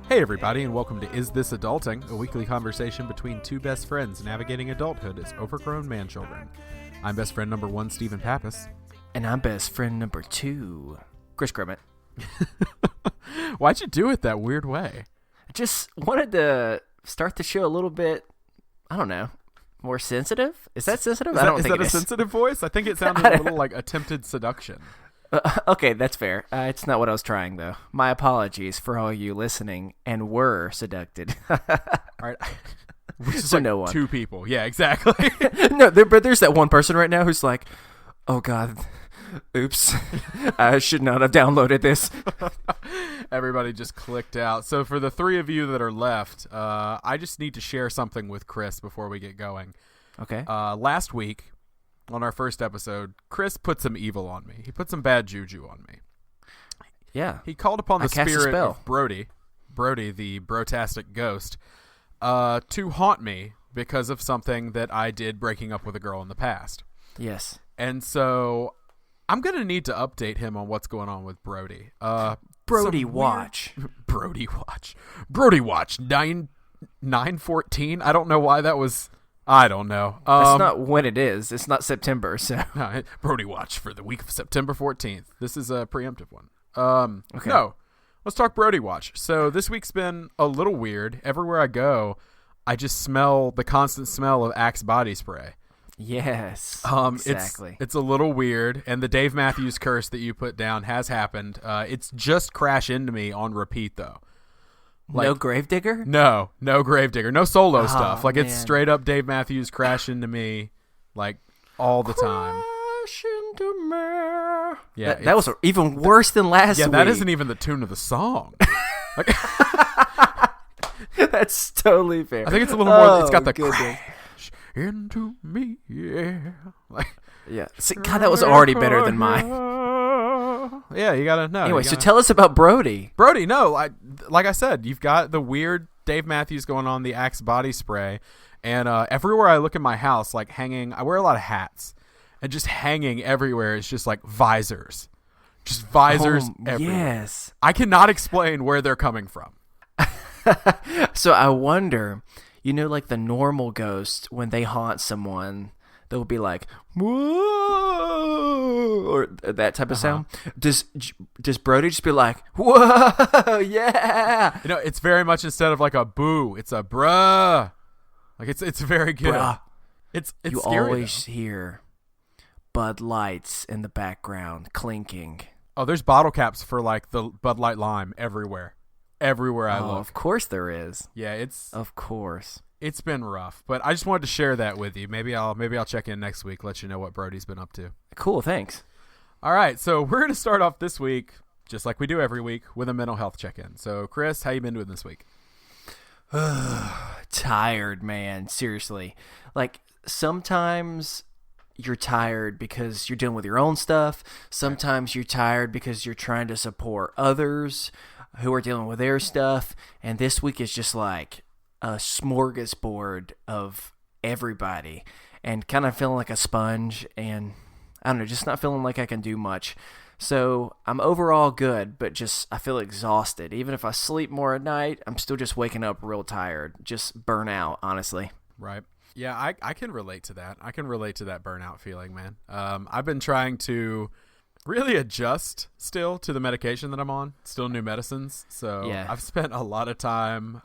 Hey everybody, and welcome to Is This Adulting, a weekly conversation between two best friends navigating adulthood as overgrown man-children. I'm best friend number 1, Stephen Pappas. And I'm best friend number 2, Chris Grimmett. Why'd you do it that weird way? I just wanted to start the show a little bit, I don't know, more sensitive? Is that sensitive? I don't think it is. Is that a sensitive voice? I think it sounded a little like attempted seduction. Okay, that's fair. It's not what I was trying, though. My apologies for all you listening and were seduced. All right. Which is So like no one. 2 people. Yeah, exactly. No, but there's that one person right now who's like, oh, God, oops, I should not have downloaded this. Everybody just clicked out. So for the 3 of you that are left, I just need to share something with Chris before we get going. Okay. Last week, on our first episode, Chris put some evil on me. He put some bad juju on me. Yeah. He called upon the cast a spirit spell. of Brody, the brotastic ghost, to haunt me because of something that I did breaking up with a girl in the past. Yes. And so I'm going to need to update him on what's going on with Brody. Brody Watch. Brody Watch 9/14. I don't know why that was. I don't know. That's not when it is. It's not September, so. Brody Watch for the week of September 14th. This is a preemptive one. Okay. No, let's talk Brody Watch. So this week's been a little weird. Everywhere I go, I just smell the constant smell of Axe body spray. Yes, exactly. It's a little weird, and the Dave Matthews curse that you put down has happened. It's just Crash Into Me on repeat, though. Like, no Gravedigger? No Gravedigger. No solo stuff. Like, it's man. straight up Dave Matthews Crash Into Me, like, all the time. Crash into me. Yeah, That was even worse than last week. Yeah, that isn't even the tune of the song. Like, That's totally fair. I think it's a little more. It's got the goodness. crash into me, yeah. Like, Yeah. See, God, that was already better than mine. Yeah, you gotta know. Anyway, so tell us about Brody. Brody, no, like I said, you've got the weird Dave Matthews going on, the Axe body spray, and everywhere I look in my house, like hanging, I wear a lot of hats, and just hanging everywhere is just like visors. Just visors everywhere. Yes. I cannot explain where they're coming from. So I wonder, you know, like the normal ghosts, when they haunt someone, they'll be like, whoa, or that type of sound. Does Brody just be like, whoa, yeah? You know, it's very much, instead of like a boo, it's a bruh. Like, it's very good. Bruh. It's You scary, always though. hear Bud Lights in the background clinking. Oh, there's bottle caps for like the Bud Light Lime everywhere I look. Of course there is. Yeah, Of course. it's been rough, but I just wanted to share that with you. Maybe I'll check in next week, let you know what Brody's been up to. Cool, thanks. All right, so we're going to start off this week, just like we do every week, with a mental health check-in. So, Chris, how you been doing this week? Tired, man. Seriously. Like, sometimes you're tired because you're dealing with your own stuff. Sometimes you're tired because you're trying to support others who are dealing with their stuff. And this week is just like a smorgasbord of everybody and kind of feeling like a sponge and, I don't know, just not feeling like I can do much. So I'm overall good, but just I feel exhausted. Even if I sleep more at night, I'm still just waking up real tired. Just burnout, honestly. Right. Yeah, I can relate to that. I can relate to that burnout feeling, man. I've been trying to really adjust still to the medication that I'm on. Still new medicines. So Yeah. I've spent a lot of time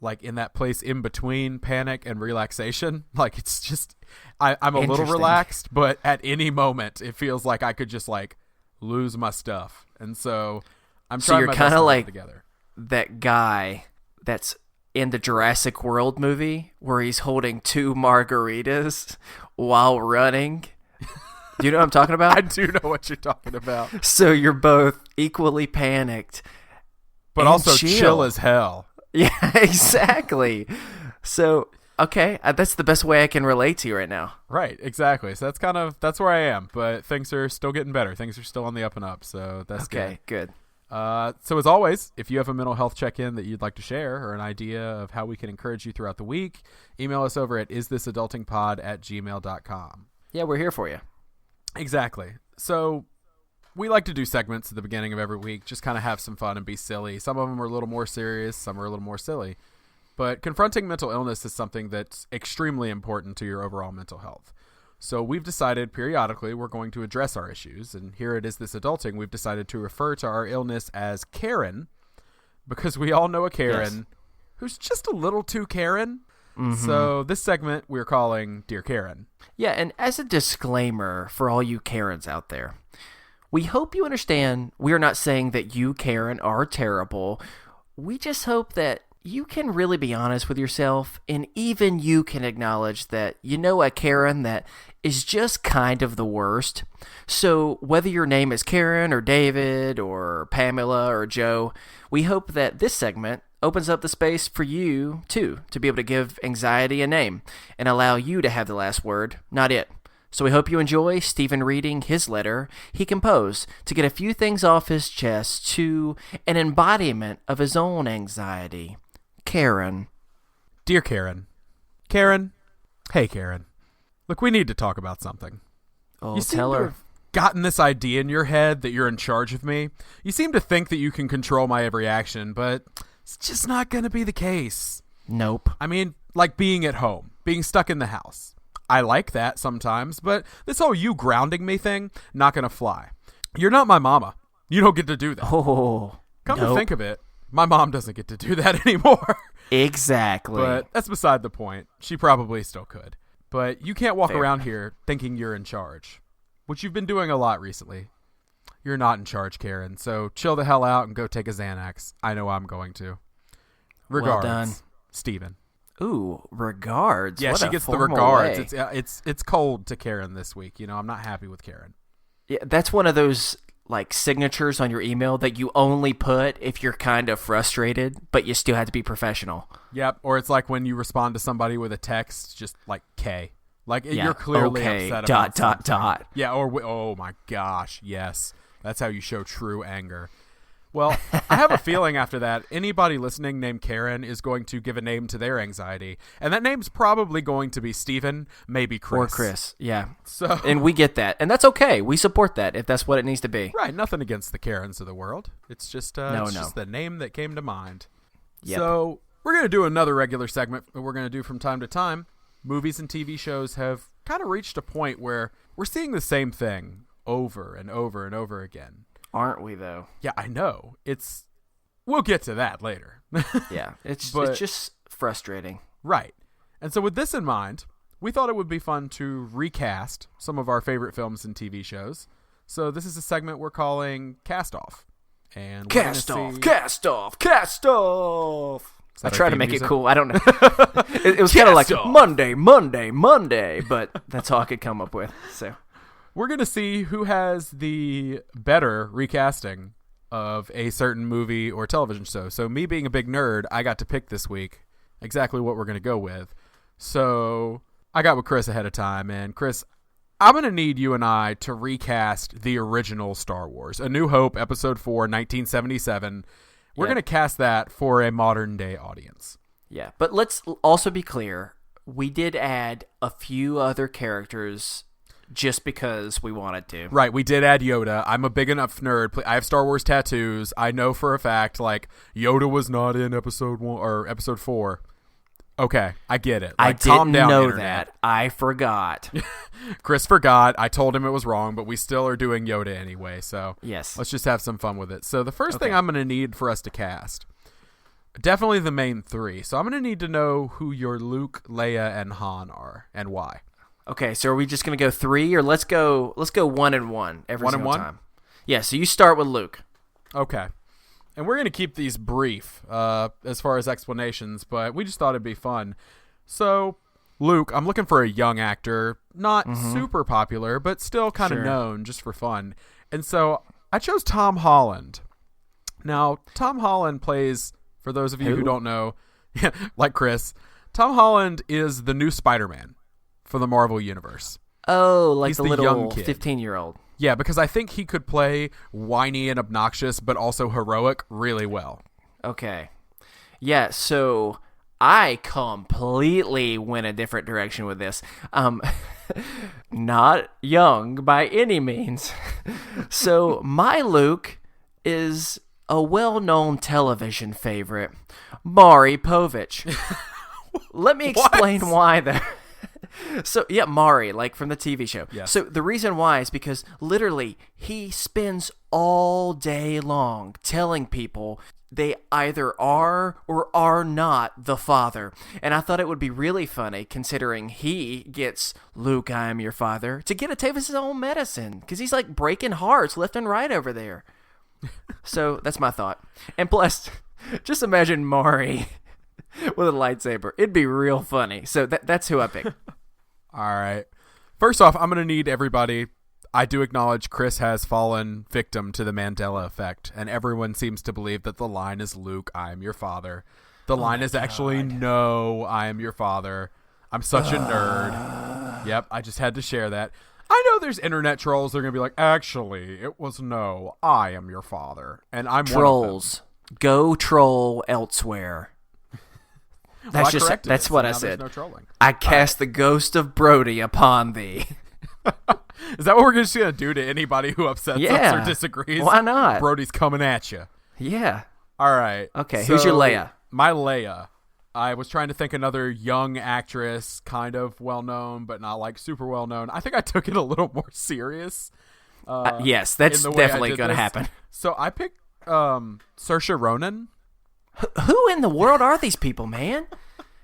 like in that place in between panic and relaxation. Like, it's just I'm a little Interesting. relaxed, but at any moment it feels like I could just like lose my stuff. And so I'm So trying you're my kind best of to hold it like together. that guy that's in the Jurassic World movie where he's holding 2 margaritas while running. Do you know what I'm talking about? I do know what you're talking about. So you're both equally panicked, But and also chill as hell. Yeah, exactly. So, okay, that's the best way I can relate to you right now. Right, exactly. So that's where I am. But things are still getting better. Things are still on the up and up. So that's Okay, good. So as always, if you have a mental health check-in that you'd like to share or an idea of how we can encourage you throughout the week, email us over at isthisadultingpod@gmail.com. Yeah, we're here for you. Exactly. So we like to do segments at the beginning of every week, just kind of have some fun and be silly. Some of them are a little more serious, some are a little more silly. But confronting mental illness is something that's extremely important to your overall mental health. So we've decided periodically we're going to address our issues. And here it is, this adulting, we've decided to refer to our illness as Karen, because we all know a Karen who's just a little too Karen. Mm-hmm. So this segment we're calling Dear Karen. Yeah, and as a disclaimer for all you Karens out there, we hope you understand we are not saying that you, Karen, are terrible. We just hope that you can really be honest with yourself, and even you can acknowledge that you know a Karen that is just kind of the worst. So whether your name is Karen or David or Pamela or Joe, we hope that this segment opens up the space for you, too, to be able to give anxiety a name and allow you to have the last word, not it. So we hope you enjoy Stephen reading his letter he composed to get a few things off his chest to an embodiment of his own anxiety. Karen. Dear Karen. Karen. Hey, Karen. Look, we need to talk about something. Oh, you seem tell to her. have gotten this idea in your head that you're in charge of me. You seem to think that you can control my every action, but it's just not going to be the case. Nope. I mean, like being at home, being stuck in the house. I like that sometimes, but this whole you grounding me thing, not going to fly. You're not my mama. You don't get to do that. Oh, Come to think of it, my mom doesn't get to do that anymore. Exactly. But that's beside the point. She probably still could. But you can't walk around here thinking you're in charge, which you've been doing a lot recently. You're not in charge, Karen, so chill the hell out and go take a Xanax. I know I'm going to. Regards, well done. Steven. Ooh, regards. Yeah, what she a gets the formal regards. way. It's cold to Karen this week. You know, I'm not happy with Karen. Yeah, that's one of those like signatures on your email that you only put if you're kind of frustrated, but you still have to be professional. Yep, or it's like when you respond to somebody with a text, just like K. Like you're clearly upset about something. Yeah, or oh my gosh, yes. That's how you show true anger. Well, I have a feeling after that, anybody listening named Karen is going to give a name to their anxiety. And that name's probably going to be Steven, maybe Chris. Or Chris, yeah. So, and we get that. And that's okay. We support that if that's what it needs to be. Right, nothing against the Karens of the world. It's just, just the name that came to mind. Yep. So we're going to do another regular segment that we're going to do from time to time. Movies and TV shows have kind of reached a point where we're seeing the same thing over and over and over again. Aren't we, though? Yeah, I know. We'll get to that later. Yeah, it's just frustrating. Right. And so with this in mind, we thought it would be fun to recast some of our favorite films and TV shows. So this is a segment we're calling Cast Off. And Cast Off. I tried to make it cool. I don't know. It was kind of like Monday, but that's all I could come up with. So we're going to see who has the better recasting of a certain movie or television show. So me being a big nerd, I got to pick this week exactly what we're going to go with. So I got with Chris ahead of time. And Chris, I'm going to need you and I to recast the original Star Wars, A New Hope, Episode 4, 1977. We're going to cast that for a modern day audience. Yeah, but let's also be clear. We did add a few other characters just because we wanted to. Right, we did add Yoda. I'm a big enough nerd. I have Star Wars tattoos. I know for a fact, like, Yoda was not in Episode 1 or Episode 4. Okay, I get it. Like, I didn't know Internet. that. I forgot. Chris forgot. I told him it was wrong, but we still are doing Yoda anyway, so yes. Let's just have some fun with it. So the first thing I'm going to need for us to cast, definitely the main three. So I'm going to need to know who your Luke, Leia, and Han are and why. Okay, so are we just going to go three, or let's go 1 and 1 every single one? time? Yeah, so you start with Luke. Okay. And we're going to keep these brief as far as explanations, but we just thought it'd be fun. So, Luke, I'm looking for a young actor, not super popular, but still kind of known just for fun. And so I chose Tom Holland. Now, Tom Holland plays, for those of you who don't know, like Chris, Tom Holland is the new Spider-Man for the Marvel Universe. Oh, like He's the the little young kid. 15-year-old. Yeah, because I think he could play whiny and obnoxious, but also heroic really well. Okay. Yeah, so I completely went a different direction with this. Not young by any means. So my Luke is a well-known television favorite, Maury Povich. Let me explain why though. So, yeah, Maury, like from the TV show. Yes. So, the reason why is because literally he spends all day long telling people they either are or are not the father. And I thought it would be really funny, considering he gets Luke, I am your father, to get a taste of his own medicine. Because he's like breaking hearts left and right over there. So, that's my thought. And plus, just imagine Maury with a lightsaber. It'd be real funny. So, that's who I picked. All right. First off, I'm going to need everybody. I do acknowledge Chris has fallen victim to the Mandela effect, and everyone seems to believe that the line is Luke, I am your father. The line is actually no, I am your father. I'm such a nerd. Yep, I just had to share that. I know there's internet trolls. They're going to be like, actually, it was no, I am your father. And I'm Trolls. one of them. Go troll elsewhere. That's that's what I said. No trolling. I cast the ghost of Brody upon thee. Is that what we're just going to do to anybody who upsets us or disagrees? Why not? Brody's coming at you. Yeah. All right. Okay, who's your Leia? My Leia. I was trying to think another young actress, kind of well-known, but not like super well-known. I think I took it a little more serious. Yes, that's definitely going to happen. So I picked Saoirse Ronan. Who in the world are these people, man?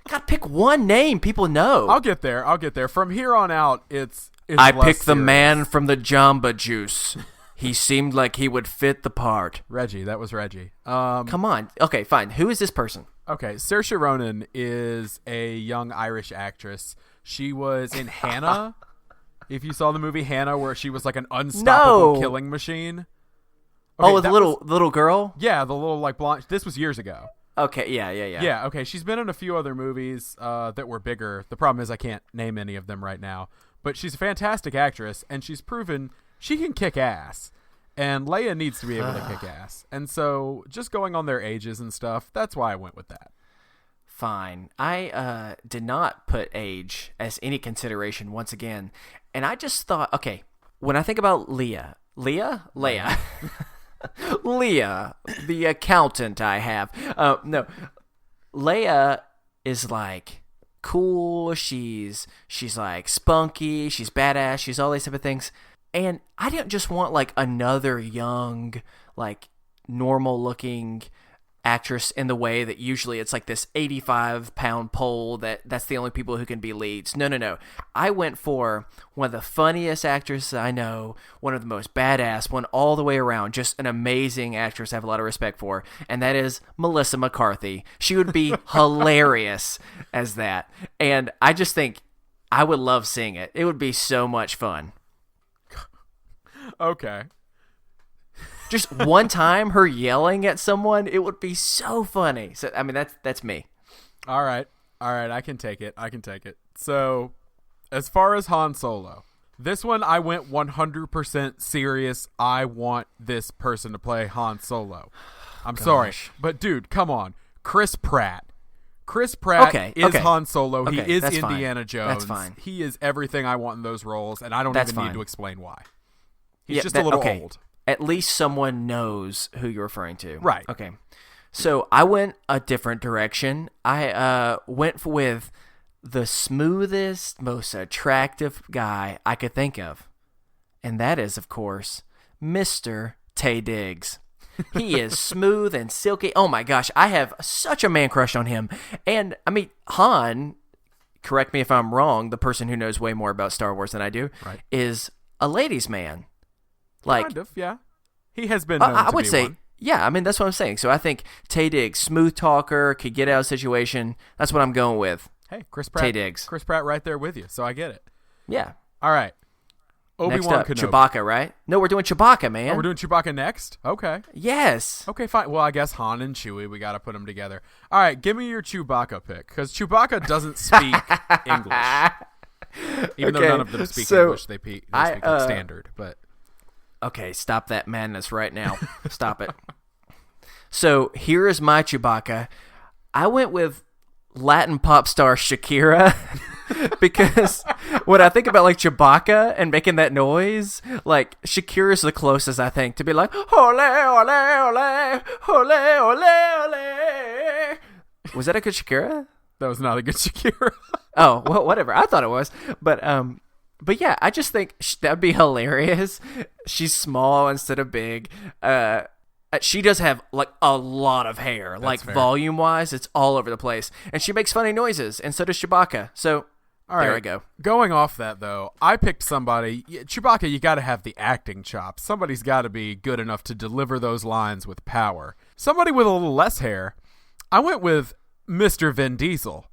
Gotta pick one name people know. I'll get there. From here on out, it's I less picked the serious. man from the Jamba Juice. He seemed like he would fit the part. Reggie, that was Reggie. Come on. Okay, fine. Who is this person? Okay, Saoirse Ronan is a young Irish actress. She was in Hannah. If you saw the movie Hannah, where she was like an unstoppable killing machine. Okay, the little girl? Yeah, the little like blonde. This was years ago. Okay, yeah. Yeah, okay. She's been in a few other movies that were bigger. The problem is I can't name any of them right now. But she's a fantastic actress, and she's proven she can kick ass. And Leia needs to be able to kick ass. And so just going on their ages and stuff, that's why I went with that. Fine. I did not put age as any consideration once again. And I just thought, okay, when I think about Leia, Leia, the accountant I have. No, Leia is like cool. She's like spunky. She's badass. She's all these type of things. And I didn't just want like another young, like normal looking actress in the way that usually it's like this 85-pound pole that's the only people who can be leads. No. I went for one of the funniest actresses I know, one of the most badass, one all the way around, just an amazing actress I have a lot of respect for, and that is Melissa McCarthy. She would be hilarious as that. And I just think I would love seeing it. It would be so much fun. Okay. Just one time, her yelling at someone, it would be so funny. So, I mean, that's me. All right. I can take it. So, as far as Han Solo, this one I went 100% serious. I want this person to play Han Solo. I'm sorry, but dude, come on, Chris Pratt. Is Han Solo. Okay, he is that's Indiana fine. Jones. That's fine. He is everything I want in those roles, and I don't That's even need fine. to explain why. He's just a little old. At least someone knows who you're referring to. Right. Okay. So I went a different direction. I went with the smoothest, most attractive guy I could think of. And that is, of course, Mr. Taye Diggs. He is smooth and silky. Oh my gosh, I have such a man crush on him. And, I mean, Han, correct me if I'm wrong, the person who knows way more about Star Wars than I do, is a ladies' man. Like, kind of, yeah. He has been known I to would be say, one. yeah, I mean, that's what I'm saying. So I think Taye Diggs, smooth talker, could get out of a situation. That's what I'm going with. Hey, Chris Pratt. Taye Diggs. Chris Pratt right there with you, so I get it. Yeah. All right. Next Obi-Wan up, Kenobi. Chewbacca, right? No, we're doing Chewbacca, man. Oh, we're doing Chewbacca next? Okay. Yes. Okay, fine. Well, I guess Han and Chewie, we got to put them together. All right, give me your Chewbacca pick, because Chewbacca doesn't speak English. Even though none of them speak English, they speak like standard. But okay, stop that madness right now. Stop it. So here is my Chewbacca. I went with Latin pop star Shakira. Because when I think about like Chewbacca and making that noise, like Shakira's the closest I think to be like ole ole ole ole ole ole. Was that a good Shakira? That was not a good Shakira. Oh, well, whatever. I thought it was, but yeah, I just think that'd be hilarious. She's small instead of big. She does have like a lot of hair, like volume wise, it's all over the place, and she makes funny noises, and so does Chewbacca. So all right, there I go. Going off that though, I picked somebody. Chewbacca, you got to have the acting chops. Somebody's got to be good enough to deliver those lines with power. Somebody with a little less hair. I went with Mr. Vin Diesel.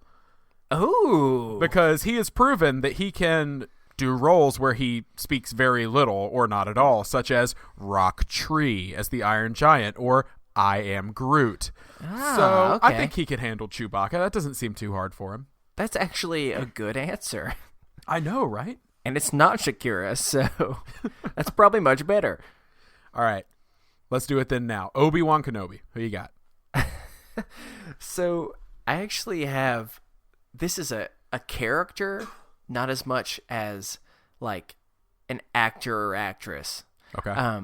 Oh, because he has proven that he can do roles where he speaks very little or not at all, such as Rock Tree as the Iron Giant or I Am Groot. So I think he can handle Chewbacca. That doesn't seem too hard for him. That's actually a good answer. I know, right? And it's not Shakira, so that's probably much better. All right. Let's do it then now. Obi-Wan Kenobi. Who you got? So I actually have... This is a character, not as much as like an actor or actress. Okay.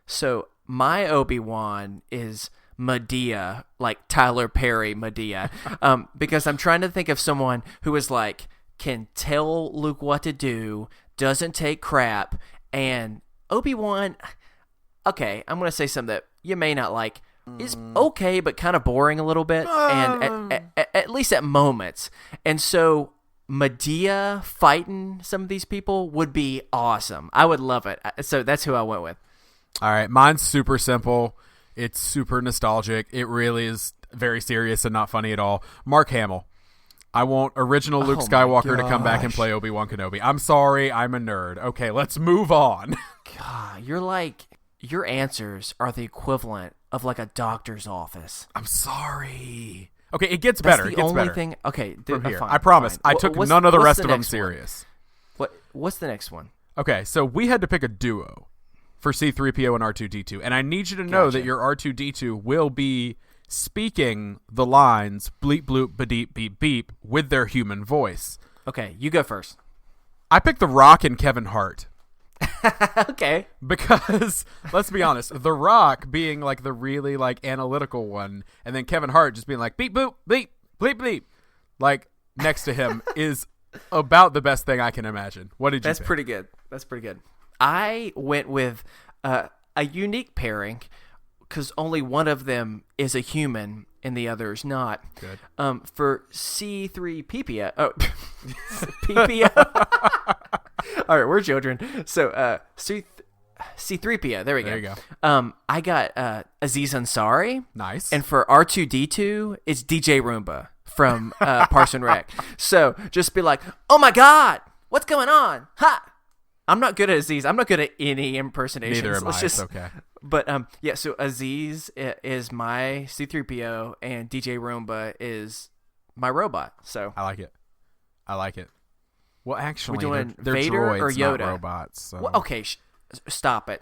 So my Obi-Wan is Madea, like Tyler Perry Madea, because I'm trying to think of someone who is like can tell Luke what to do, doesn't take crap, and Obi-Wan. Okay, I'm gonna say something that you may not like. Is okay, but kind of boring a little bit, and at least at moments. And so Madea fighting some of these people would be awesome. I would love it. So that's who I went with. All right, mine's super simple. It's super nostalgic. It really is very serious and not funny at all. Mark Hamill. I want original Luke Skywalker to come back and play Obi-Wan Kenobi. I'm sorry, I'm a nerd. Okay, let's move on. God, you're like, your answers are the equivalent of like a doctor's office. I'm sorry. Okay, it gets better. It gets better. Thing. Okay, from here. Fine, I promise. Fine. I took none of the rest of them serious. What's the next one? Okay, so we had to pick a duo for C-3PO and R2-D2, and I need you to know that your R2-D2 will be speaking the lines bleep bloop ba-deep beep beep with their human voice. Okay, you go first. I picked The Rock and Kevin Hart. Okay. Because let's be honest, The Rock being like the really like analytical one, and then Kevin Hart just being like beep boop beep bleep bleep, like next to him is about the best thing I can imagine. What did you? That's pretty good. That's pretty good. I went with a unique pairing because only one of them is a human and the other is not. Good. For C3PPO. Oh, PPO. All right, we're children. So C3PO. There we go. There you go. I got Aziz Ansari. Nice. And for R2-D2, it's DJ Roomba from Parks and Rec. So just be like, oh my God, what's going on? Ha! I'm not good at Aziz. I'm not good at any impersonations. Neither am I. It's okay. But yeah, so Aziz is my C-3PO and DJ Roomba is my robot. So I like it. Well, actually, we're doing they're Vader droids, or Yoda? not robots. So. Well, okay, stop it.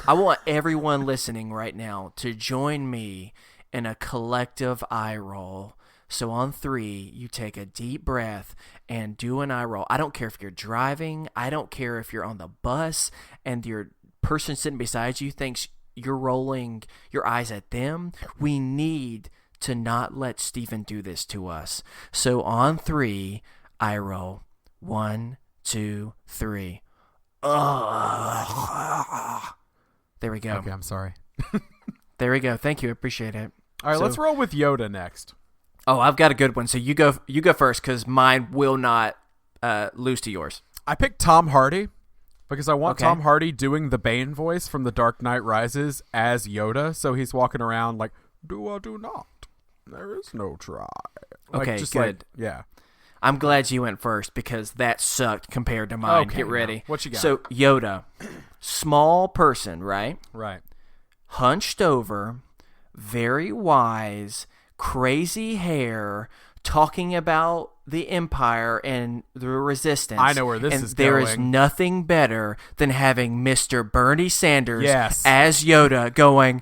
I want everyone listening right now to join me in a collective eye roll. So on 3, you take a deep breath and do an eye roll. I don't care if you're driving. I don't care if you're on the bus and your person sitting beside you thinks you're rolling your eyes at them. We need to not let Stephen do this to us. So on 3, eye roll. 1, 2, 3. There we go. Okay, I'm sorry. There we go. Thank you. Appreciate it. All right, let's roll with Yoda next. Oh, I've got a good one. So you go first because mine will not lose to yours. I picked Tom Hardy because I want Tom Hardy doing the Bane voice from The Dark Knight Rises as Yoda. So he's walking around like, do or do not. There is no try. Like, okay, just good. Like, yeah. I'm glad you went first because that sucked compared to mine. Okay, get ready. What you got? So Yoda, small person, right? Right. Hunched over, very wise, crazy hair, talking about the Empire and the Resistance. I know where this is there going. is nothing better than having Mr. Bernie Sanders Yes. as Yoda going,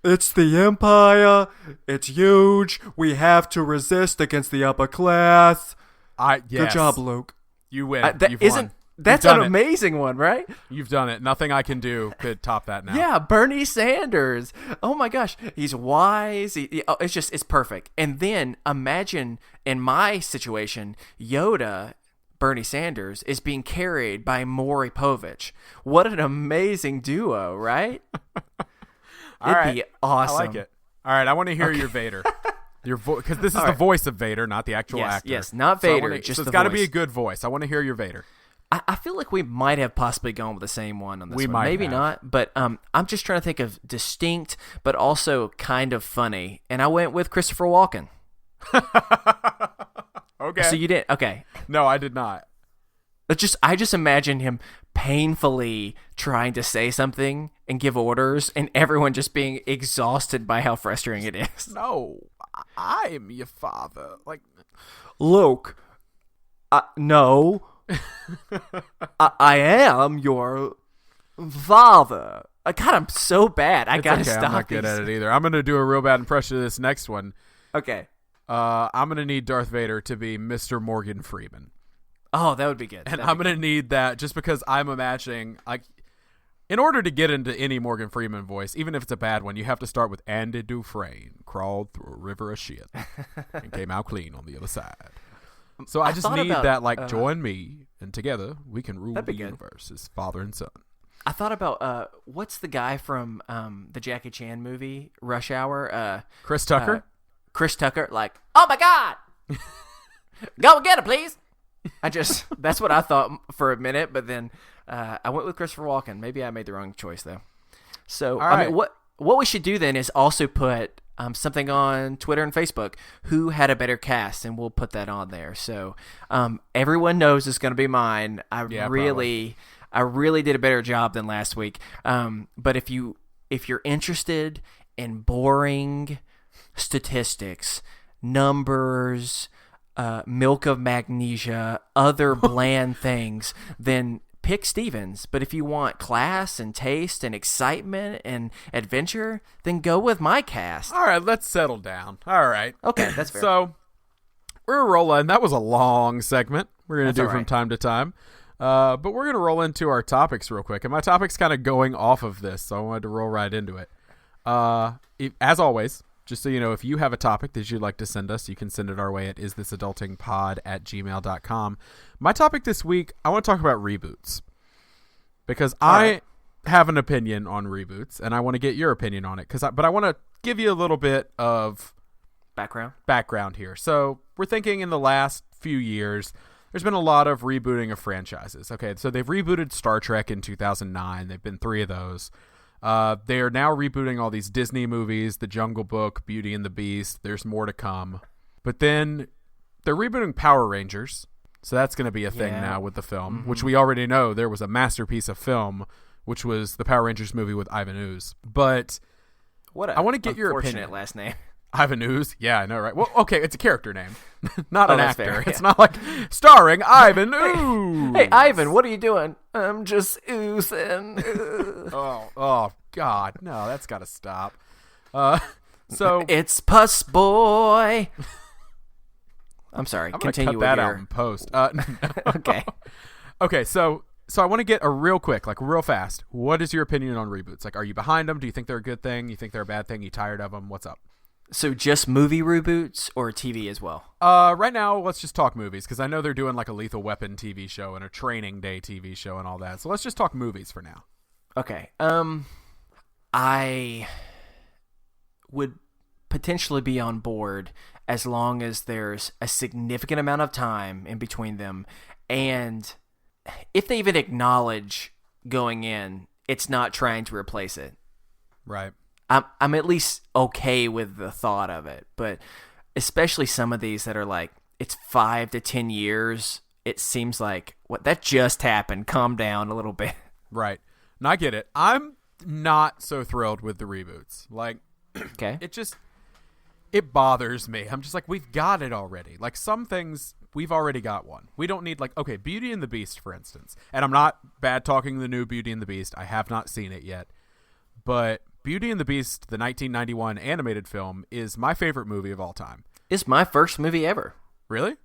It's the empire. It's huge. We have to resist against the upper class. Yes. Good job, Luke. You win. You've won. That's an amazing one, right? You've done it. Nothing I can do could top that now. Yeah, Bernie Sanders. Oh my gosh, he's wise. It's perfect. And then imagine in my situation, Yoda, Bernie Sanders, is being carried by Maury Povich. What an amazing duo, right? It'd be awesome. I like it. All right, I want to hear your Vader. Because this is the voice of Vader, not the actual actor. Yes, not Vader. So it's got to be a good voice. I want to hear your Vader. I feel like we might have possibly gone with the same one on this one. Might Maybe have. not, but I'm just trying to think of distinct, but also kind of funny. And I went with Christopher Walken. Okay. So you did? Okay. No, I did not. I just imagine him painfully trying to say something and give orders, and everyone just being exhausted by how frustrating it is. No, I am your father. Like, Luke, no. I am your father. God, I'm so bad. I gotta stop. I'm not good at it either. I'm gonna do a real bad impression of this next one. Okay. I'm gonna need Darth Vader to be Mr. Morgan Freeman. Oh, that would be good. And I'm gonna need that just because I'm imagining, like, in order to get into any Morgan Freeman voice, even if it's a bad one, you have to start with Andy Dufresne crawled through a river of shit and came out clean on the other side. So I just need that, like, join me, and together we can rule the universe as father and son. I thought about, what's the guy from the Jackie Chan movie, Rush Hour? Chris Tucker? Chris Tucker, like, oh my God! Go and get him, please! That's what I thought for a minute, but then I went with Christopher Walken. Maybe I made the wrong choice, though. So, right. I mean, what we should do then is also put something on Twitter and Facebook, who had a better cast, and we'll put that on there. So everyone knows it's going to be mine. I really did a better job than last week. But if you're interested in boring statistics, numbers, milk of magnesia, other bland things, then pick Stevens. But if you want class and taste and excitement and adventure, then go with my cast. All right, let's settle down. All right. Okay, that's fair. So we're rolling. That was a long segment we're going to do from time to time. But we're going to roll into our topics real quick. And my topic's kind of going off of this, so I wanted to roll right into it. As always, just so you know, if you have a topic that you'd like to send us, you can send it our way at isthisadultingpod@gmail.com. My topic this week, I want to talk about reboots. Because I have an opinion on reboots, and I want to get your opinion on it. But I want to give you a little bit of background here. So we're thinking in the last few years, there's been a lot of rebooting of franchises. Okay, so they've rebooted Star Trek in 2009. They've been 3 of those. They are now rebooting all these Disney movies, The Jungle Book, Beauty and the Beast. There's more to come. But then they're rebooting Power Rangers. So that's going to be a thing now with the film, which we already know there was a masterpiece of film, which was the Power Rangers movie with Ivan Ooze. But I want to get your opinion. Last name. Ivan Ooze? Yeah, I know, right? Well, okay, it's a character name, not an actor. Fair, yeah. It's not like starring Ivan Ooze. Hey, Ivan, what are you doing? I'm just oozing. Oh, God. No, that's got to stop. So it's Puss Boy. I'm sorry. I'm continue cut with that your... out in post. Okay. Okay, so I want to get a real quick, like real fast. What is your opinion on reboots? Like, are you behind them? Do you think they're a good thing? You think they're a bad thing? You tired of them? What's up? So just movie reboots or TV as well? Right now, let's just talk movies because I know they're doing like a Lethal Weapon TV show and a Training Day TV show and all that. So let's just talk movies for now. Okay. I would potentially be on board as long as there's a significant amount of time in between them, and if they even acknowledge going in, it's not trying to replace it. Right. I'm at least okay with the thought of it, but especially some of these that are like, it's 5 to 10 years, it seems like, what, that just happened. Calm down a little bit. Right. And I get it. I'm not so thrilled with the reboots. Like, okay. It bothers me. I'm just like, we've got it already. Like, some things, we've already got one. We don't need, like, okay, Beauty and the Beast, for instance. And I'm not bad talking the new Beauty and the Beast. I have not seen it yet. But Beauty and the Beast, the 1991 animated film, is my favorite movie of all time. It's my first movie ever. Really?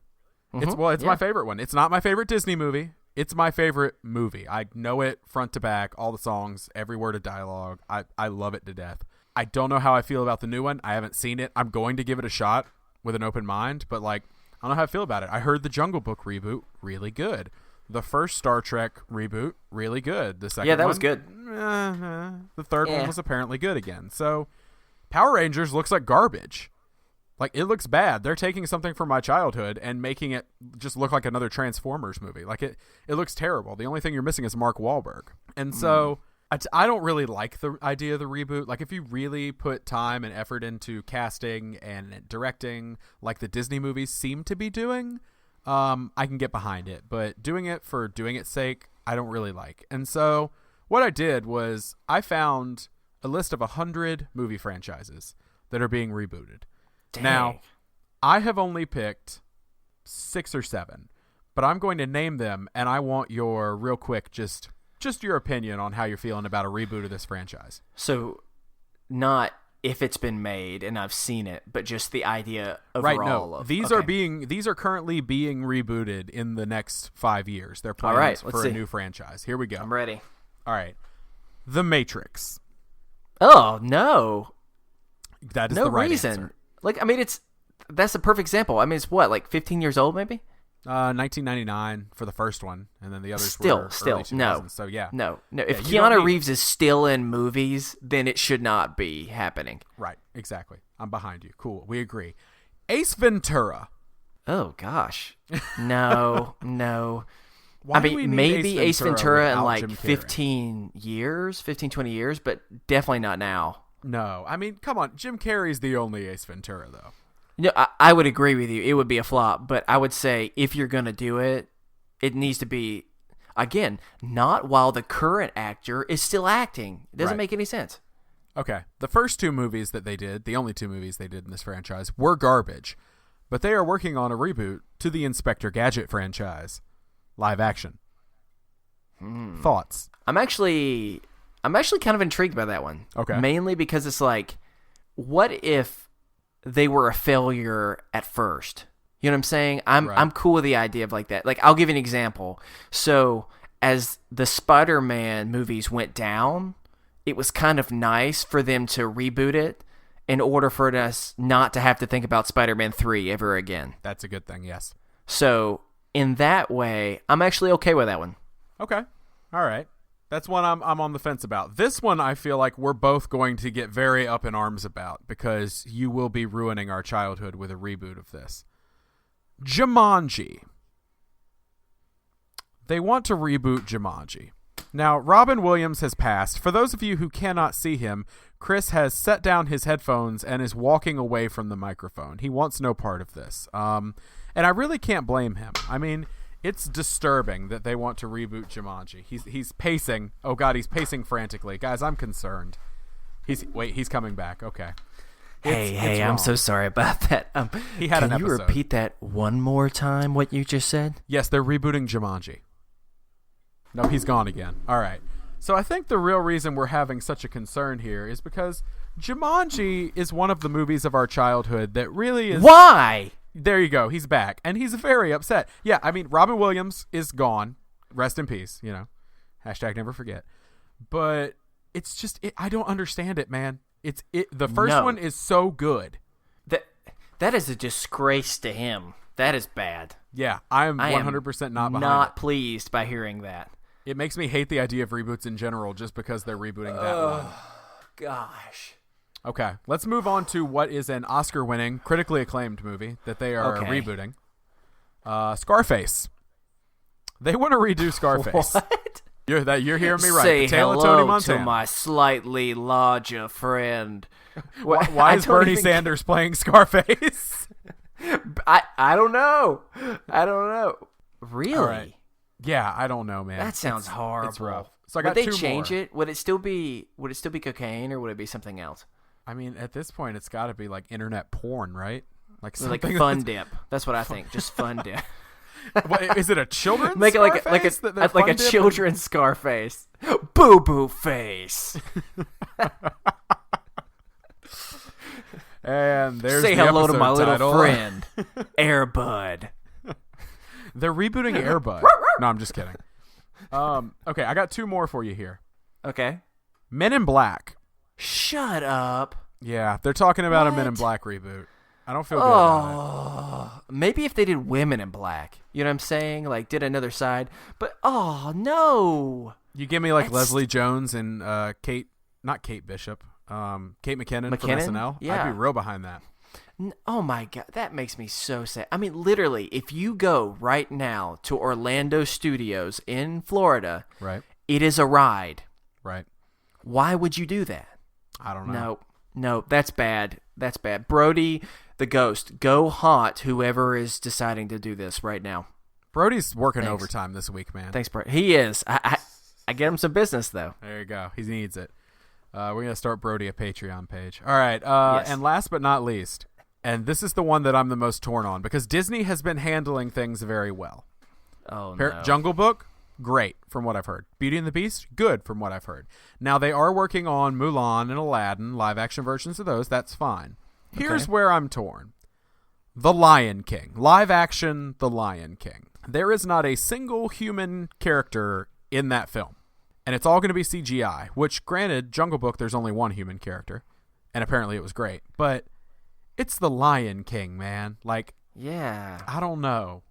Mm-hmm. It's my favorite one. It's not my favorite Disney movie. It's my favorite movie. I know it front to back, all the songs, every word of dialogue. I love it to death. I don't know how I feel about the new one. I haven't seen it. I'm going to give it a shot with an open mind, but like, I don't know how I feel about it. I heard the Jungle Book reboot, really good. The first Star Trek reboot, really good. The second that one, was good. The third one was apparently good again. So Power Rangers looks like garbage. Like, it looks bad. They're taking something from my childhood and making it just look like another Transformers movie. Like, it looks terrible. The only thing you're missing is Mark Wahlberg. And so I don't really like the idea of the reboot. Like, if you really put time and effort into casting and directing like the Disney movies seem to be doing, I can get behind it. But doing it for doing its sake, I don't really like. And so what I did was I found a list of 100 movie franchises that are being rebooted. Dang. Now, I have only picked 6 or 7, but I'm going to name them, and I want your real quick just your opinion on how you're feeling about a reboot of this franchise. So, not if it's been made and I've seen it, but just the idea Right, overall. no. Of, these are currently being rebooted in the next 5 years. They're planned for a new franchise. Here we go. I'm ready. All right. The Matrix. Oh, no. That is no the right reason. answer. Like, I mean, that's a perfect example. I mean, it's what, like 15 years old, maybe? 1999 for the first one, and then the others still, were early 2000s. no. So yeah, no. If Keanu Reeves is still in movies, then it should not be happening. Right, exactly. I'm behind you. Cool, we agree. Ace Ventura. Oh gosh, no. Why I do we mean, need maybe Ace Ventura in without like Jim Carrey? 15, 20 years, but definitely not now. No, I mean, come on. Jim Carrey's the only Ace Ventura, though. No, I would agree with you. It would be a flop, but I would say if you're going to do it, it needs to be, again, not while the current actor is still acting. It doesn't make any sense. Okay, the first 2 movies that they did, the only 2 movies they did in this franchise, were garbage. But they are working on a reboot to the Inspector Gadget franchise. Live action. Thoughts? I'm actually kind of intrigued by that one. Okay. Mainly because it's like, what if they were a failure at first? You know what I'm saying? I'm cool with the idea of like that. Like, I'll give you an example. So as the Spider-Man movies went down, it was kind of nice for them to reboot it in order for us not to have to think about Spider-Man 3 ever again. That's a good thing, yes. So in that way, I'm actually okay with that one. Okay. All right. That's one I'm on the fence about. This one I feel like we're both going to get very up in arms about because you will be ruining our childhood with a reboot of this. Jumanji. They want to reboot Jumanji. Now, Robin Williams has passed. For those of you who cannot see him, Chris has set down his headphones and is walking away from the microphone. He wants no part of this. And I really can't blame him. I mean, it's disturbing that they want to reboot Jumanji. He's pacing. Oh God, he's pacing frantically. Guys, I'm concerned. He's coming back. Okay. Hey, I'm so sorry about that. He had an episode. Can you repeat that one more time, what you just said? Yes, they're rebooting Jumanji. No, he's gone again. All right. So I think the real reason we're having such a concern here is because Jumanji is one of the movies of our childhood that really is... Why? There you go. He's back. And he's very upset. Yeah, I mean, Robin Williams is gone. Rest in peace, you know. # never forget. But it's just... I don't understand it, man. The first one is so good. That is a disgrace to him. That is bad. Yeah, I am 100% not behind not pleased by hearing that. It makes me hate the idea of reboots in general just because they're rebooting that one. Gosh. Okay, let's move on to what is an Oscar-winning, critically acclaimed movie that they are rebooting. Scarface. They want to redo Scarface. What? You're hearing me right. Say The Tale of hello Tony Montana. to my slightly larger friend. Why is Bernie Sanders playing Scarface? I don't know. Really? All right. Yeah, I don't know, man. That sounds horrible. It's rough. So I got would they 2 change more. it? Would it still be cocaine or would it be something else? I mean, at this point, it's got to be like internet porn, right? Like Like something fun dip. That's what I think. Just fun dip. What, is it a children's Make it Scarface? like a children's Scarface. Boo boo face. And there's Say the hello to my episode little title. friend, Airbud. They're rebooting Airbud. No, I'm just kidding. Okay, I got 2 more for you here. Okay. Men in Black. Shut up. Yeah, they're talking about a Men in What? Black reboot. I don't feel good about Oh, maybe if they did Women in Black, you know what I'm saying? Like, did another side, but no. it. You give me like That's- Leslie Jones and Kate Bishop, Kate McKinnon from McKinnon? SNL. Yeah. I'd be real behind that. Oh my God, that makes me so sad. I mean, literally, if you go right now to Orlando Studios in Florida, Right. it is a ride. Right. Why would you do that? I don't know. No, that's bad. That's bad. Brody, the ghost, go haunt whoever is deciding to do this right now. Brody's working Thanks. overtime this week, man. Thanks, Brody. He is. I get him some business, though. There you go. He needs it. We're going to start Brody a Patreon page. All right. Yes. And last but not least, and this is the one that I'm the most torn on because Disney has been handling things very well. Oh, no. Jungle Book, great from what I've heard. Beauty and the Beast, good from what I've heard. Now, they are working on Mulan and Aladdin, live action versions of those. That's fine. Here's where I'm torn. The Lion King. Live action The Lion King. There is not a single human character in that film. And it's all going to be CGI, which, granted, Jungle Book, there's only one human character. And apparently it was great. But it's The Lion King, man. Like, Yeah. I don't know.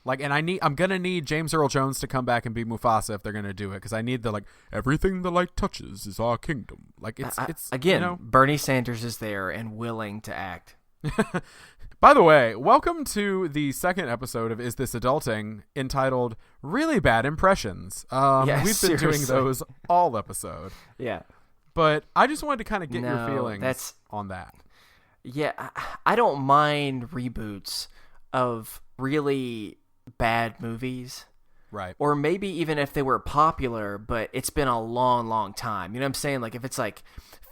Like, and I'm going to need James Earl Jones to come back and be Mufasa if they're going to do it. Because I need the, like, everything the light touches is our kingdom. Like, it's again, you know? Bernie Sanders is there and willing to act. By the way, welcome to the second episode of Is This Adulting, entitled Really Bad Impressions. Yeah, we've been doing seriously. those all episode. Yeah. But I just wanted to kind of get your No, feelings on that. Yeah, I don't mind reboots of really bad movies. Right. Or maybe even if they were popular, but it's been a long, long time. You know what I'm saying? Like if it's like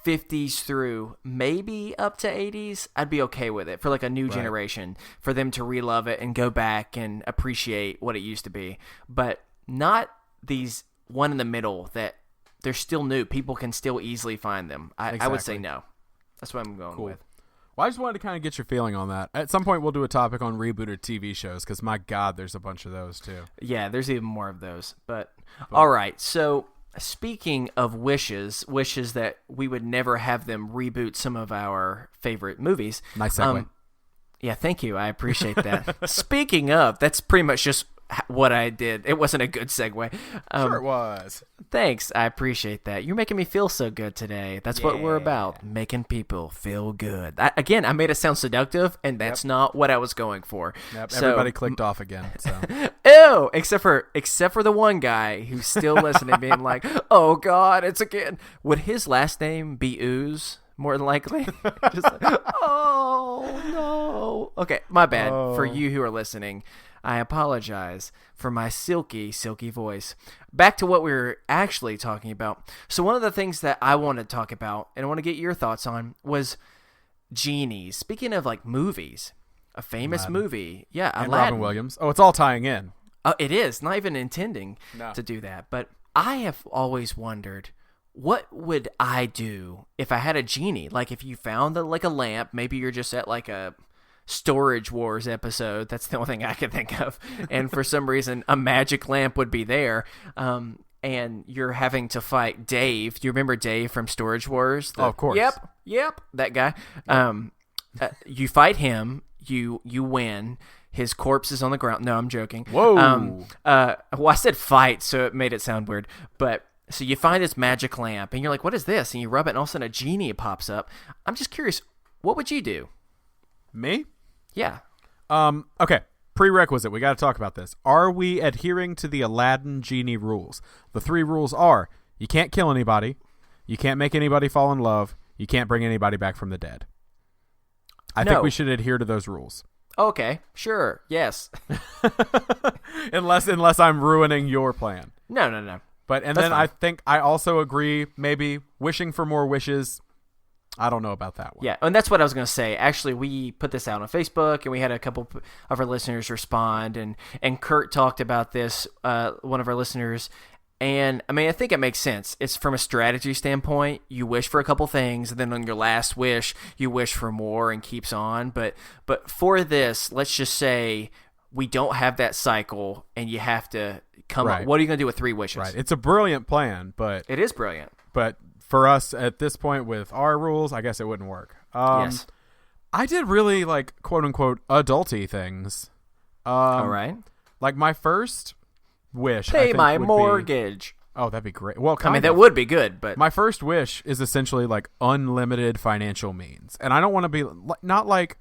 50s through maybe up to 80s, I'd be okay with it for like a new generation, for them to relove it and go back and appreciate what it used to be. But not these one in the middle that they're still new. People can still easily find them. I would say no. That's what I'm going with. Well, I just wanted to kind of get your feeling on that. At some point, we'll do a topic on rebooted TV shows because, my God, there's a bunch of those, too. Yeah, there's even more of those. But all right, so speaking of wishes that we would never have them reboot some of our favorite movies. Nice segue. Yeah, thank you. I appreciate that. Speaking of, that's pretty much just what I did. It wasn't a good segue. Sure it was. Thanks. I appreciate that. You're making me feel so good today. That's what we're about, making people feel good. I made it sound seductive, and that's not what I was going for. Yep, So, everybody clicked off again. So ew, except for the one guy who's still listening, being like, "Oh God, it's again." Would his last name be Ooze? More than likely. Just like, oh no. Okay, my bad. For you who are listening, I apologize for my silky, silky voice. Back to what we were actually talking about. So one of the things that I want to talk about, and I want to get your thoughts on, was genies. Speaking of like movies, a famous movie, yeah, and Aladdin. Robin Williams. Oh, it's all tying in. It is not even intending to do that, but I have always wondered, what would I do if I had a genie? Like if you found a lamp, maybe you're just at like a Storage Wars episode. That's the only thing I can think of. And for some reason, a magic lamp would be there. And you're having to fight Dave. Do you remember Dave from Storage Wars? Of course. Yep, that guy. You fight him. You win. His corpse is on the ground. No, I'm joking. Whoa. Well, I said fight, so it made it sound weird. But so you find this magic lamp, and you're like, "What is this?" And you rub it, and all of a sudden a genie pops up. I'm just curious, what would you do? Me? Yeah. Okay. Prerequisite. We got to talk about this. Are we adhering to the Aladdin genie rules? The 3 rules are: you can't kill anybody, you can't make anybody fall in love, you can't bring anybody back from the dead. I think we should adhere to those rules. Okay. Sure. Yes. unless I'm ruining your plan. No. But That's then fine. I think I also agree. Maybe wishing for more wishes. I don't know about that one. Yeah, and that's what I was going to say. Actually, we put this out on Facebook, and we had a couple of our listeners respond, and Kurt talked about this, one of our listeners, And I mean, I think it makes sense. It's from a strategy standpoint. You wish for a couple things, and then on your last wish, you wish for more and keeps on. But for this, let's just say we don't have that cycle, and you have to come up. What are you going to do with 3 wishes? Right. It's a brilliant plan, but it is brilliant. But for us at this point with our rules, I guess it wouldn't work. Yes. I did really like quote unquote adulty things. All right. Like my first wish. Pay my mortgage. That'd be great. Well, that would be good, but my first wish is essentially like unlimited financial means, and I don't want to be not like.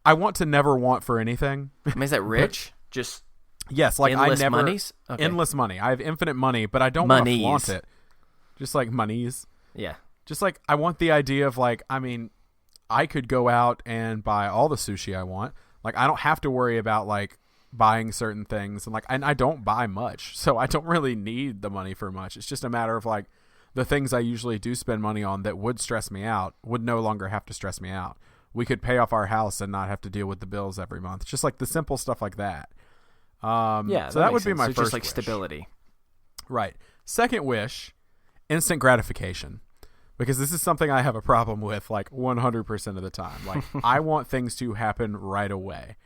I want to never want for anything. I mean, is that rich? Just yes, like endless I never monies? Okay. Endless money. I have infinite money, but I don't want to flaunt it. Just like monies. Yeah. Just like I want the idea of like, I mean, I could go out and buy all the sushi I want. Like I don't have to worry about like buying certain things, and I don't buy much, so I don't really need the money for much. It's just a matter of like the things I usually do spend money on that would stress me out would no longer have to stress me out. We could pay off our house and not have to deal with the bills every month. Just like the simple stuff like that. Yeah, so that would be my first just like wish. Stability. Right. Second wish, instant gratification. Because this is something I have a problem with like 100% of the time. Like I want things to happen right away.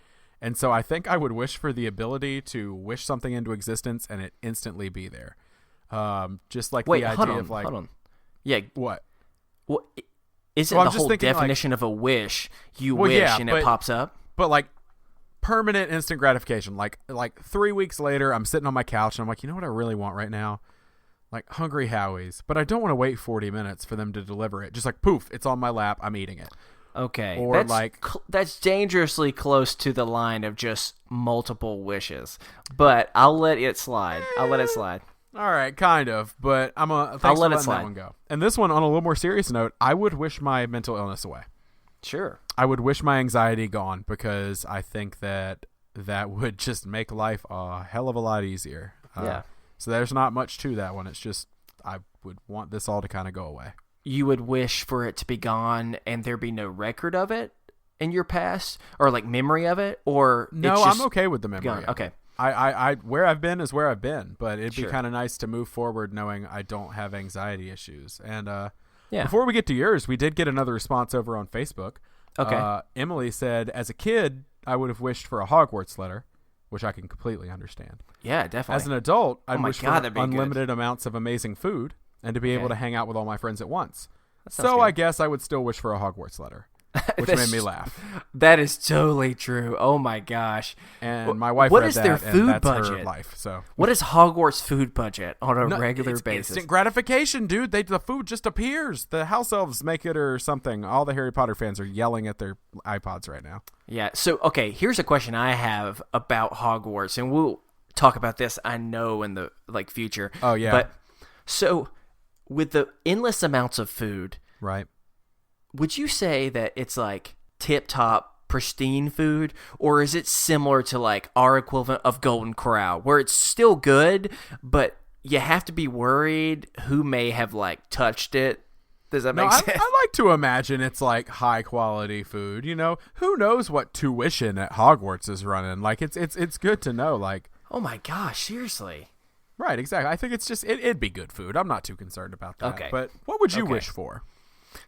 And so I think I would wish for the ability to wish something into existence and it instantly be there. Just like the idea of like... hold on. Yeah. What? Well, isn't the whole definition of a wish you wish and it pops up? But like permanent instant gratification. Like 3 weeks later, I'm sitting on my couch and I'm like, you know what I really want right now? Like Hungry Howie's. But I don't want to wait 40 minutes for them to deliver it. Just like poof, it's on my lap. I'm eating it. Okay. Or that's dangerously close to the line of just multiple wishes. But I'll let it slide. All right, kind of, but I'll let that one go. And this one, on a little more serious note, I would wish my mental illness away. Sure. I would wish my anxiety gone because I think that would just make life a hell of a lot easier. Yeah. So there's not much to that one. It's just I would want this all to kind of go away. You would wish for it to be gone and there be no record of it in your past or like memory of it, or no, I'm okay with the memory. Gone. Okay. I where I've been is where I've been, but it'd be kind of nice to move forward knowing I don't have anxiety issues. And before we get to yours, we did get another response over on Facebook. Okay. Emily said, as a kid, I would have wished for a Hogwarts letter, which I can completely understand. Yeah, definitely. As an adult, I'd wish for unlimited amounts of amazing food and to be able to hang out with all my friends at once. So I guess I would still wish for a Hogwarts letter, which made me laugh. That is totally true. Oh my gosh! And my wife what read is that, their and food that's budget? her life. So what is Hogwarts food budget on a regular basis? Instant gratification, dude. The food just appears. The house elves make it or something. All the Harry Potter fans are yelling at their iPods right now. Yeah. So okay, here's a question I have about Hogwarts, and we'll talk about this. I know in the future. Oh yeah. But so with the endless amounts of food, right? Would you say that it's like tip-top pristine food, or is it similar to like our equivalent of Golden Corral, where it's still good, but you have to be worried who may have like touched it? Does that make sense? I like to imagine it's like high quality food. You know, who knows what tuition at Hogwarts is running? Like it's good to know. Like, oh my gosh, seriously. Right, exactly. I think it's just it'd be good food. I'm not too concerned about that. Okay. But what would you wish for?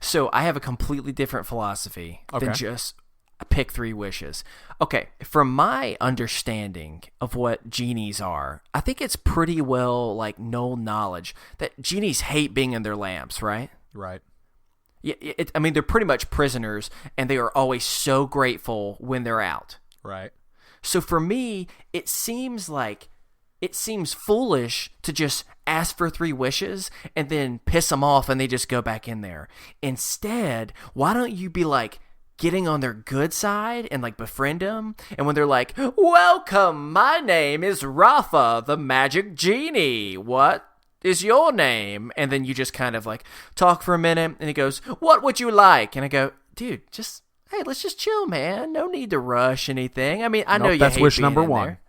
So I have a completely different philosophy than just pick 3 wishes. Okay, from my understanding of what genies are, I think it's pretty well like known knowledge that genies hate being in their lamps, right? Right. Yeah, I mean, they're pretty much prisoners, and they are always so grateful when they're out. Right. So for me, it seems foolish to just ask for 3 wishes and then piss them off and they just go back in there. Instead, why don't you be like getting on their good side and like befriend them? And when they're like, welcome, my name is Rafa, the magic genie. What is your name? And then you just kind of like talk for a minute and he goes, what would you like? And I go, dude, hey, let's just chill, man. No need to rush anything. I mean, I know you that's hate wish being number in 1. there.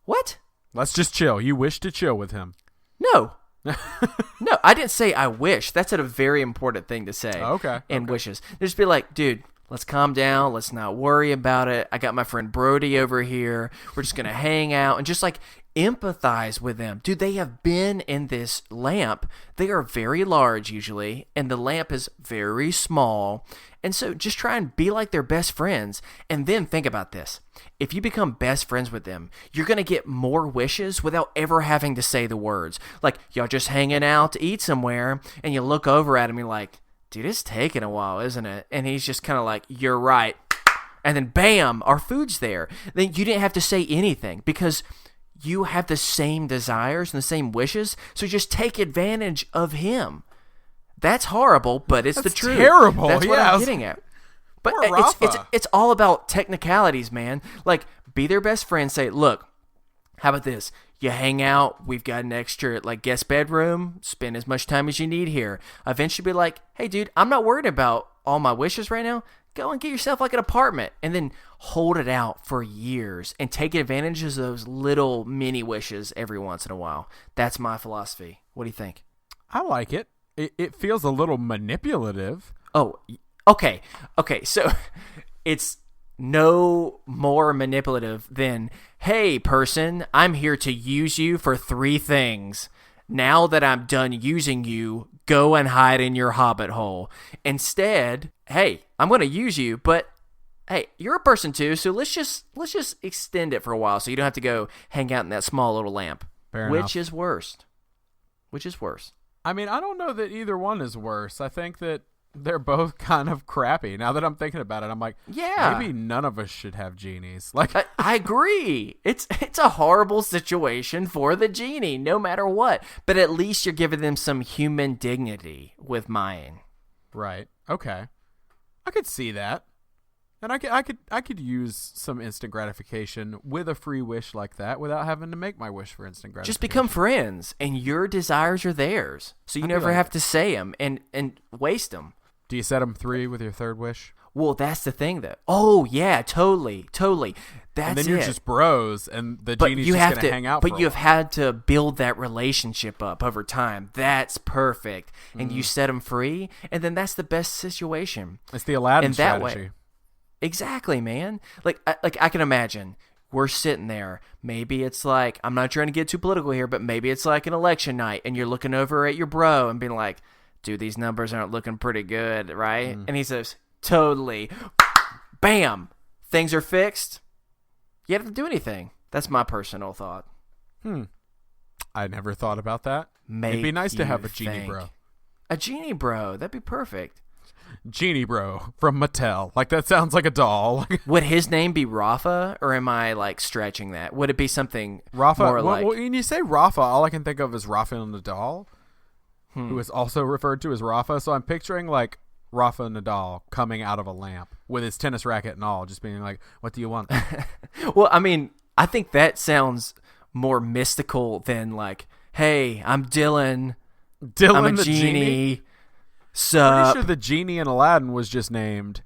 What? Let's just chill. You wish to chill with him. No. No, I didn't say I wish. That's a very important thing to say. Okay. And wishes. Just be like, dude, Let's calm down. Let's not worry about it. I got my friend Brody over here. We're just going to hang out and just like empathize with them. Dude, they have been in this lamp. They are very large usually, and the lamp is very small. And so just try and be like their best friends. And then think about this. If you become best friends with them, you're going to get more wishes without ever having to say the words. Like, y'all just hanging out to eat somewhere, and you look over at him and you're like, dude, it's taking a while, isn't it? And he's just kind of like, you're right. And then bam, our food's there. Then you didn't have to say anything because you have the same desires and the same wishes. So just take advantage of him. That's horrible, but it's the truth. Terrible. That's what I'm getting at. But it's all about technicalities, man. Like, be their best friend. Say, look, how about this? You hang out. We've got an extra like guest bedroom. Spend as much time as you need here. Eventually be like, hey, dude, I'm not worried about all my wishes right now. Go and get yourself like an apartment and then hold it out for years and take advantage of those little mini wishes every once in a while. That's my philosophy. What do you think? I like it. It feels a little manipulative. Oh, okay. So it's no more manipulative than, hey, person, I'm here to use you for 3 things. Now that I'm done using you, go and hide in your hobbit hole. Instead, hey, I'm going to use you, but hey, you're a person too, so let's just extend it for a while so you don't have to go hang out in that small little lamp. Fair Which enough. is worse? Which is worse? I mean, I don't know that either one is worse. I think that they're both kind of crappy. Now that I'm thinking about it, I'm like, yeah, maybe none of us should have genies. Like, I agree. It's a horrible situation for the genie, no matter what. But at least you're giving them some human dignity with mine. Right. Okay. I could see that. And I could use some instant gratification with a free wish like that without having to make my wish for instant gratification. Just become friends, and your desires are theirs, so you never have to say them and waste them. Do you set them 3 with your third wish? Well, that's the thing, though. Oh yeah, totally. That's and then you're just bros, and the genie's just going to hang out. But you have had to build that relationship up over time. That's perfect, and you set them free, and then that's the best situation. It's the Aladdin strategy. Way, exactly, man. Like I can imagine we're sitting there. Maybe it's like, I'm not trying to get too political here, but maybe it's like an election night, and you're looking over at your bro and being like, dude, these numbers aren't looking pretty good, right? And he says, totally. Bam. Things are fixed. You don't have to do anything. That's my personal thought. I never thought about that. It'd be nice to have a genie bro. A genie bro. That'd be perfect. Genie bro from Mattel. Like, that sounds like a doll. Would his name be Rafa, or am I like stretching that? Would it be something Rafa? more like... Well, when you say Rafa, all I can think of is Rafael Nadal, who is also referred to as Rafa. So I'm picturing like Rafa Nadal coming out of a lamp with his tennis racket and all, just being like, what do you want? Well, I mean, I think that sounds more mystical than like, hey, I'm Dylan. I'm a the genie. Pretty sure the genie in Aladdin was just named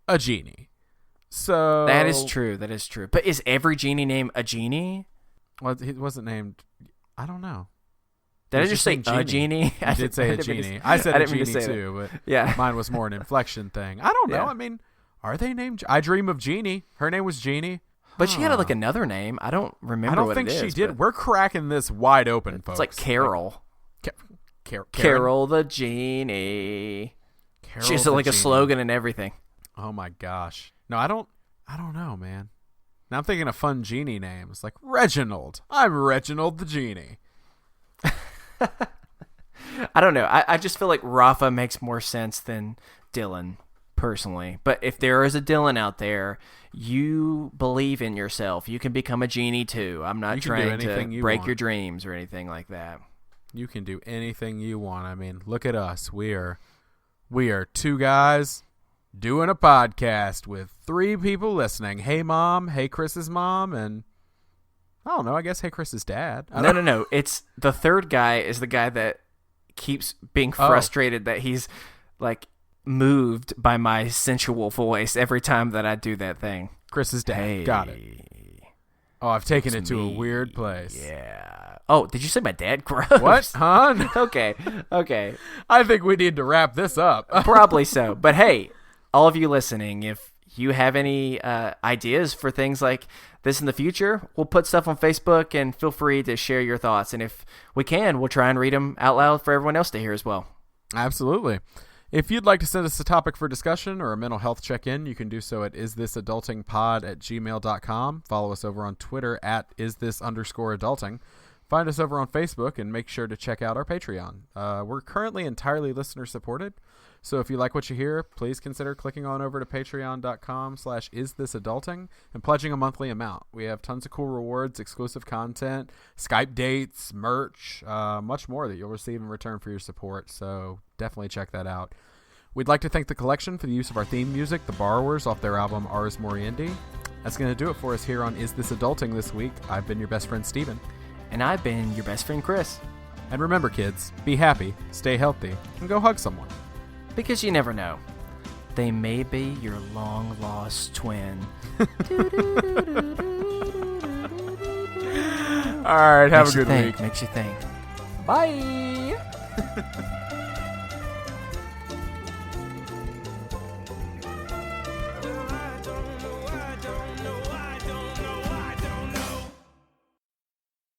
a genie. So that is true. But is every genie named a genie? Well, he wasn't named. I don't know. Did I just say a genie? I did say a genie. I said a genie too, but yeah, mine was more an inflection thing. I don't know. Yeah. I mean, are they named? I Dream of Jeannie. Her name was Jeannie. But she had like another name. I don't remember. I don't think she did. We're cracking this wide open, folks. It's like Carol. Carol the genie. Carol she has the like genie. a slogan and everything. Oh my gosh. No, I don't know, man. Now I'm thinking of fun genie names like Reginald. I'm Reginald the genie. I don't know. I just feel like Rafa makes more sense than Dylan, personally. But if there is a Dylan out there, you believe in yourself. You can become a genie too. I'm not trying to break your dreams or anything like that. You can do anything you want. I mean, look at us. We are 2 guys doing a podcast with 3 people listening. Hey, Mom. Hey, Chris's mom. And I don't know. I guess hey, Chris's dad. No. It's the third guy is the guy that keeps being frustrated that he's like moved by my sensual voice every time that I do that thing. Chris's dad. Hey. Got it. Oh, I've taken it to a weird place. Yeah. Oh, did you say my dad? Gross. What, hon? Okay. I think we need to wrap this up. Probably so. But hey, all of you listening, if you have any ideas for things like this in the future, we'll put stuff on Facebook, and feel free to share your thoughts. And if we can, we'll try and read them out loud for everyone else to hear as well. Absolutely. If you'd like to send us a topic for discussion or a mental health check-in, you can do so at isthisadultingpod@gmail.com. Follow us over on Twitter at isthis_adulting. Find us over on Facebook, and make sure to check out our Patreon. We're currently entirely listener-supported, so if you like what you hear, please consider clicking on over to patreon.com/isthisadulting and pledging a monthly amount. We have tons of cool rewards, exclusive content, Skype dates, merch, much more that you'll receive in return for your support, so definitely check that out. We'd like to thank the collection for the use of our theme music, The Borrowers, off their album Ars Moriendi. That's going to do it for us here on Is This Adulting this week. I've been your best friend, Steven. And I've been your best friend, Chris. And remember, kids, be happy, stay healthy, and go hug someone. Because you never know. They may be your long-lost twin. All right, have a good week. Makes you think. Bye.